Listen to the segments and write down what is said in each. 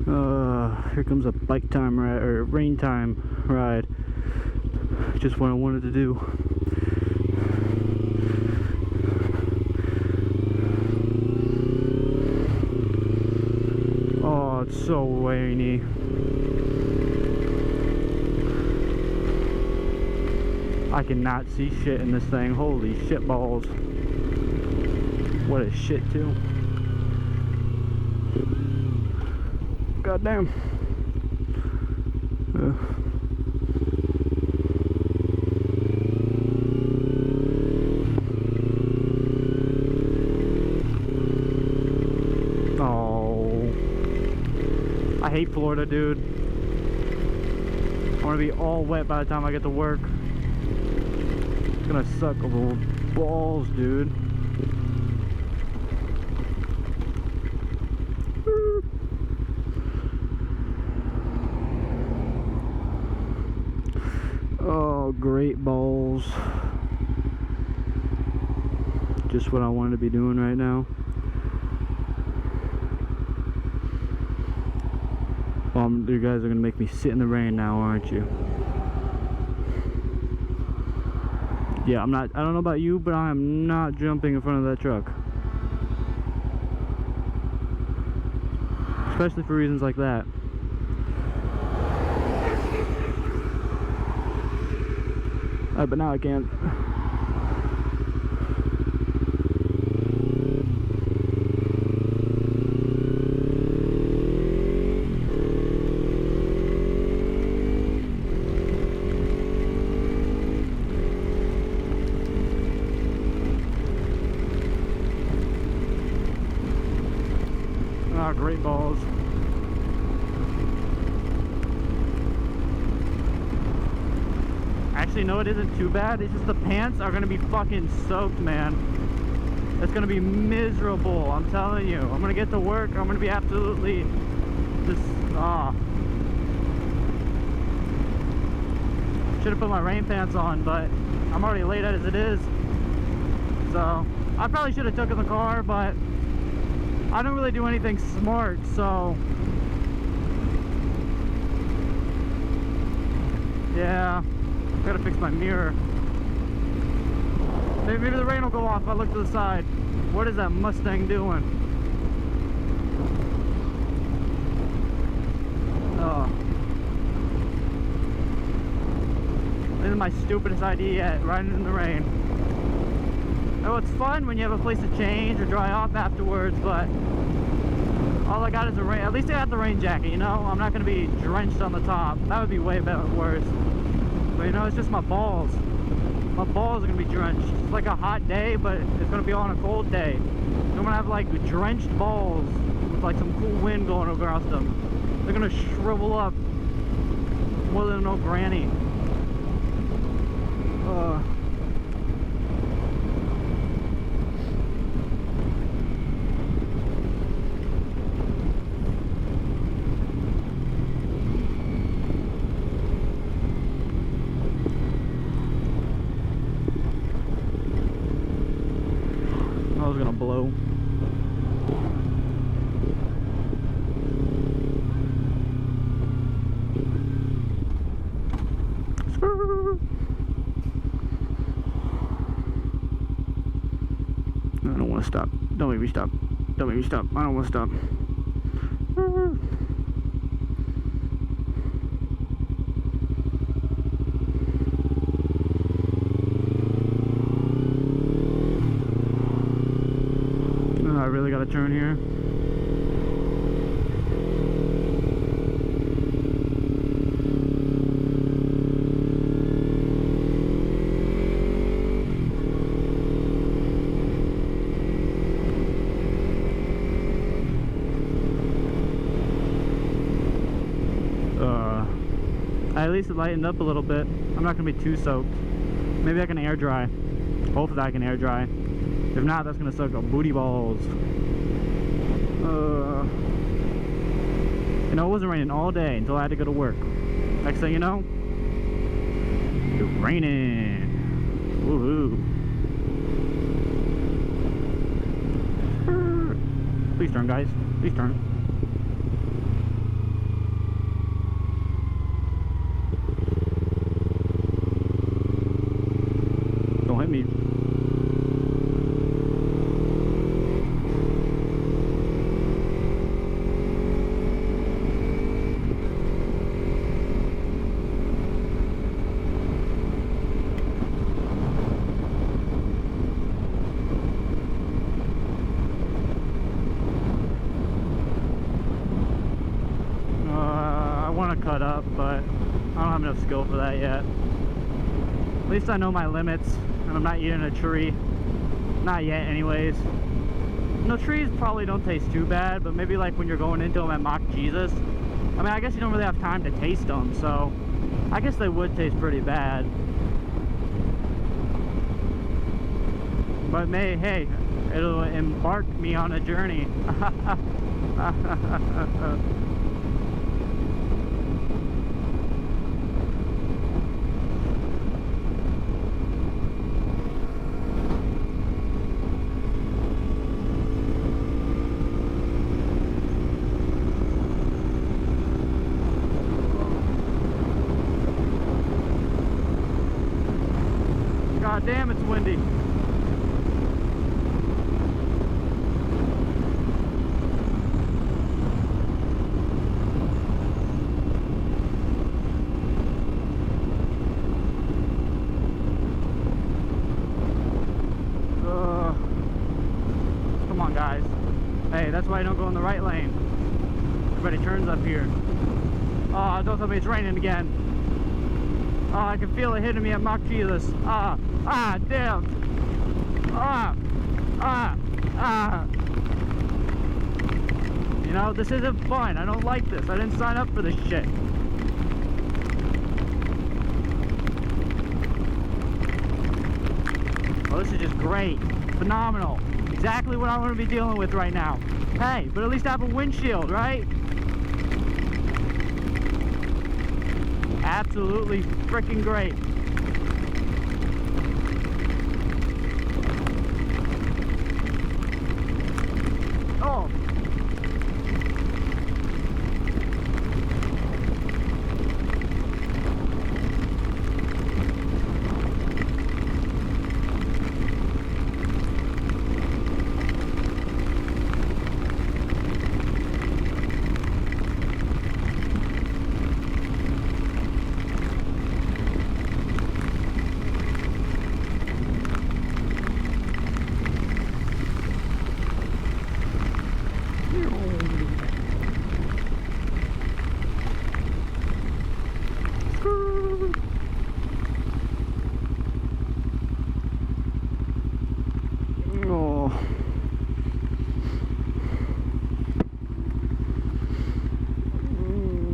Here comes a bike time ride, or rain time ride. Just what I wanted to do. Oh, it's so rainy. I cannot see shit in this thing. Holy shit balls. What a shit too. God damn. Oh, I hate Florida, dude. I want to be all wet by the time I get to work. It's gonna suck a little balls, dude. Oh, great balls. Just what I wanted to be doing right now. You guys are gonna make me sit in the rain now, aren't you? Yeah, I don't know about you, but I am not jumping in front of that truck. Especially for reasons like that. But now I can't. Ah, great balls. Actually, no, it isn't too bad. It's just the pants are gonna be fucking soaked, man. It's gonna be miserable, I'm telling you. I'm gonna get to work, I'm gonna be absolutely just, should have put my rain pants on, but I'm already late as it is. So, I probably should have taken the car, but I don't really do anything smart, so yeah. Gotta fix my mirror. Maybe the rain will go off if I look to the side. What is that Mustang doing? Oh. This is my stupidest idea yet, riding in the rain. Oh, it's fun when you have a place to change or dry off afterwards, but all I got is a rain. At least I got the rain jacket, you know? I'm not gonna be drenched on the top. That would be way better, worse. But you know, it's just my balls. My balls are gonna be drenched. It's like a hot day, but it's gonna be on a cold day. I'm gonna have like drenched balls with like some cool wind going across them. They're gonna shrivel up more than an old granny. I was gonna blow. I don't want to stop. Don't make me stop. Don't make me stop. I don't want to stop. I really gotta turn here. At least it lightened up a little bit. I'm not gonna be too soaked. Maybe I can air dry. Hopefully I can air dry. If not, that's gonna suck up booty balls. You know, it wasn't raining all day until I had to go to work. Next thing you know, it's raining. Woohoo. Please turn, guys. Please turn. not cut up, but I don't have enough skill for that yet. At least I know my limits, and I'm not eating a tree. Not yet anyways. No, trees probably don't taste too bad, but maybe like when you're going into them at Mock Jesus. I mean, I guess you don't really have time to taste them, so I guess they would taste pretty bad. But hey, it'll embark me on a journey. God damn, it's windy. Come on, guys. Hey, that's why I don't go in the right lane. Everybody turns up here. Oh, don't tell me it's raining again. Oh, I can feel it hitting me at Mock Jesus. Damn. You know, this isn't fun. I don't like this. I didn't sign up for this shit. Oh, this is just great. Phenomenal. Exactly what I want to be dealing with right now. Hey, but at least I have a windshield, right? Absolutely freaking great. Oh.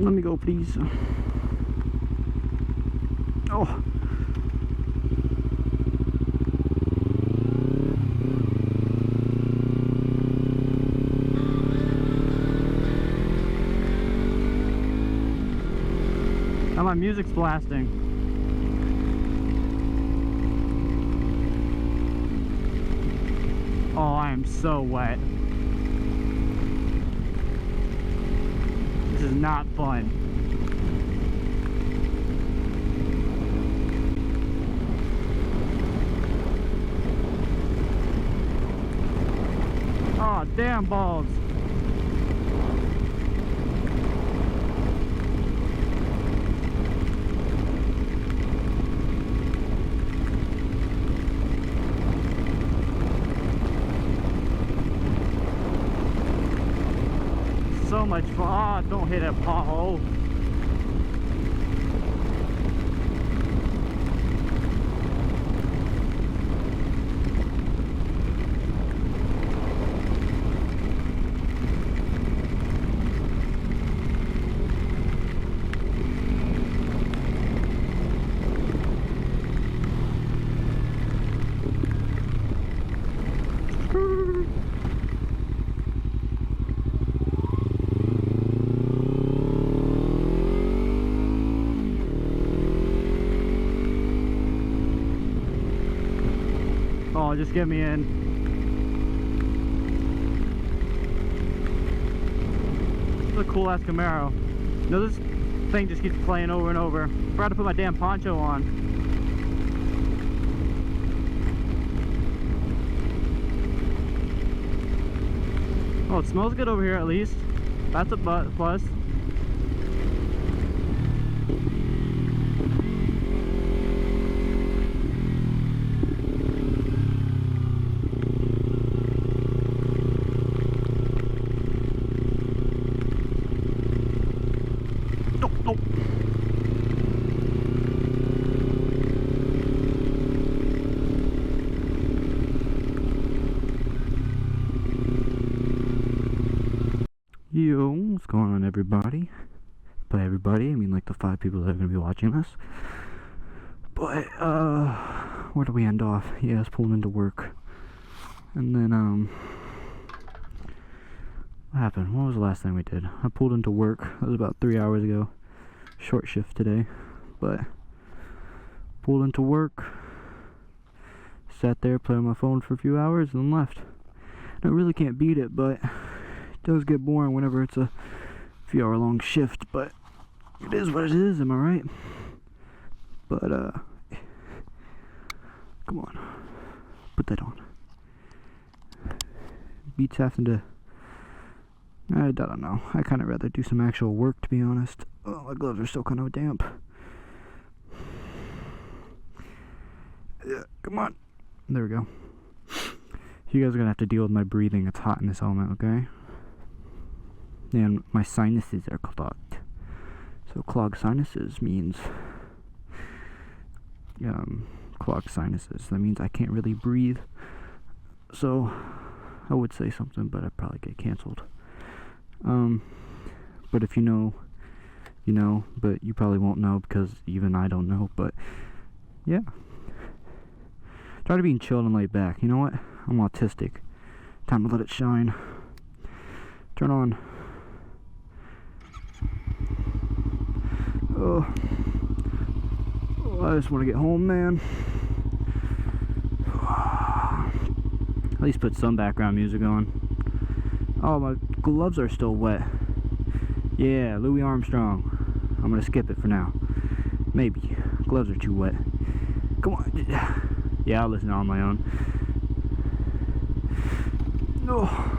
Let me go, please. Oh. Now my music's blasting. Oh, I am so wet. This is not fun. Oh, damn balls. So much fun. Oh, don't hit a pothole. Oh, just get me in. This is a cool ass Camaro. You know, this thing just keeps playing over and over. Forgot to put my damn poncho on. Oh, it smells good over here at least. That's a plus. Yo, what's going on, everybody? By everybody, I mean like the 5 people that are going to be watching this. But, where do we end off? Yeah, I was pulling into work. And then, what happened? What was the last thing we did? I pulled into work. That was about 3 hours ago. Short shift today. But, pulled into work. Sat there, played on my phone for a few hours, and then left. I really can't beat it, but it does get boring whenever it's a few hour long shift, but it is what it is, am I right? But come on, put that on. Beats having to, I don't know, I kind of rather do some actual work, to be honest. Oh, my gloves are still kind of damp. Yeah, come on, there we go. You guys are gonna have to deal with my breathing. It's hot in this element, okay? And my sinuses are clogged. So clogged sinuses means clogged sinuses. That means I can't really breathe. So I would say something, but I'd probably get canceled. But if you know, you know, but you probably won't know because even I don't know. But yeah, try to be chilled and laid back. You know what? I'm autistic. Time to let it shine. Turn on. Oh, I just want to get home, man. At least put some background music on. Oh, my gloves are still wet. Yeah, Louis Armstrong. I'm gonna skip it for now. Maybe. Gloves are too wet. Come on. Yeah, I'll listen on my own. Oh.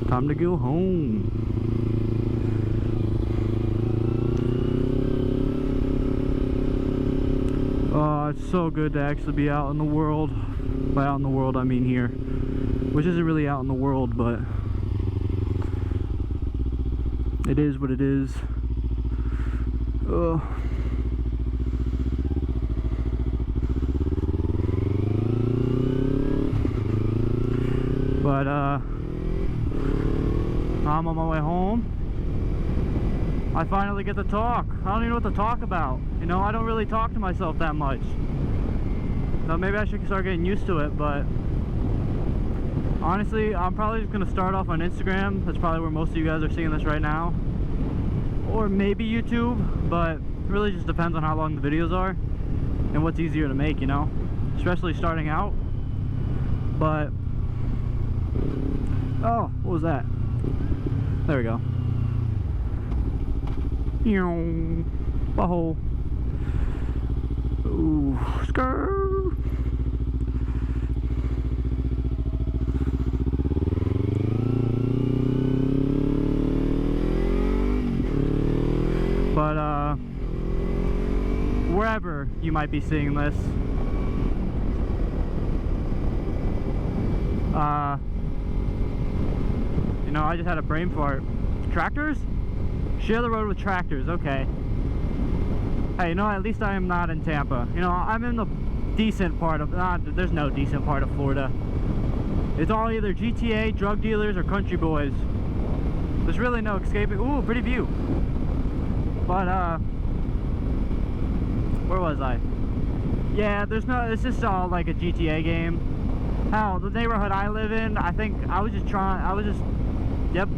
Time to go home. Oh, it's so good to actually be out in the world. By out in the world, I mean here. Which isn't really out in the world, but it is what it is. Oh. But I'm on my way home. I finally get to talk. I don't even know what to talk about. You know, I don't really talk to myself that much. So maybe I should start getting used to it, but honestly, I'm probably just gonna start off on Instagram. That's probably where most of you guys are seeing this right now. Or maybe YouTube, but it really just depends on how long the videos are and what's easier to make, you know? Especially starting out. But oh, what was that? There we go. Butthole. Ooh, skirt. But wherever you might be seeing this, you know, I just had a brain fart. Tractors? Share the road with tractors, okay. Hey, you know, at least I am not in Tampa. You know, I'm in the decent part of, there's no decent part of Florida. It's all either GTA, drug dealers, or country boys. There's really no escaping. Ooh, pretty view. But, where was I? Yeah, there's no, it's just all like a GTA game. Hell, the neighborhood I live in, I think I was just yep,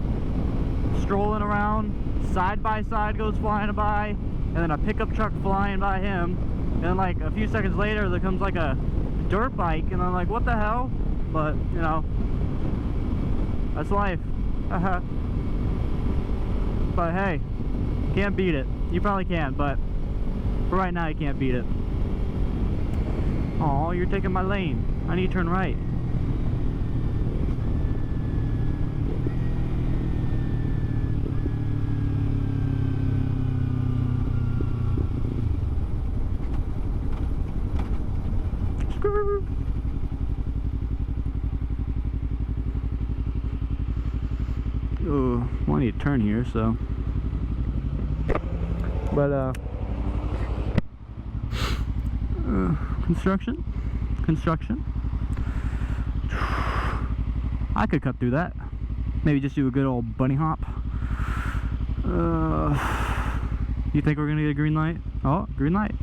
strolling around, side by side goes flying by, and then a pickup truck flying by him, and then like a few seconds later there comes like a dirt bike, and I'm like, what the hell? But, you know, that's life. But hey, can't beat it. You probably can, but for right now you can't beat it. Oh, you're taking my lane. I need to turn right. Oh, well, I need to turn here, so. But, construction. I could cut through that. Maybe just do a good old bunny hop. You think we're gonna get a green light? Oh, green light.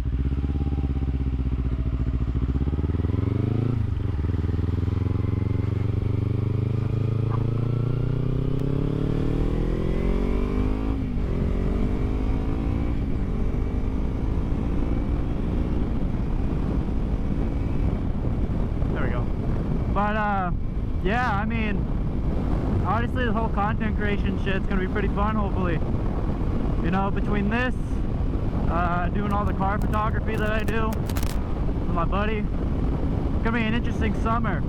But yeah, I mean, honestly, the whole content creation shit's gonna be pretty fun, hopefully. You know, between this, doing all the car photography that I do with my buddy, it's gonna be an interesting summer.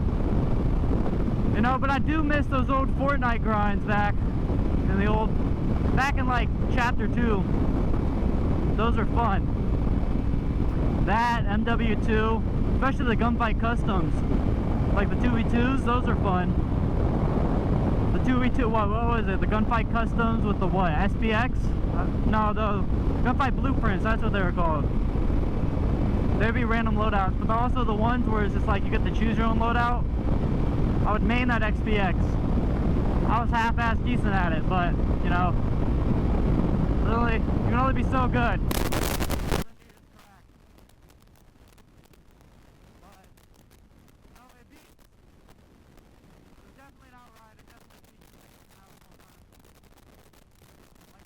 You know, but I do miss those old Fortnite grinds back in like chapter 2. Those are fun. That, MW2, especially the gunfight customs. Like the 2v2s, those are fun. The 2v2, what was it? The gunfight customs with the what? SPX? No, the gunfight blueprints, that's what they were called. There'd be random loadouts, but also the ones where it's just like you get to choose your own loadout. I would main that XPX. I was half-assed decent at it, but, you know, really, you can only be so good.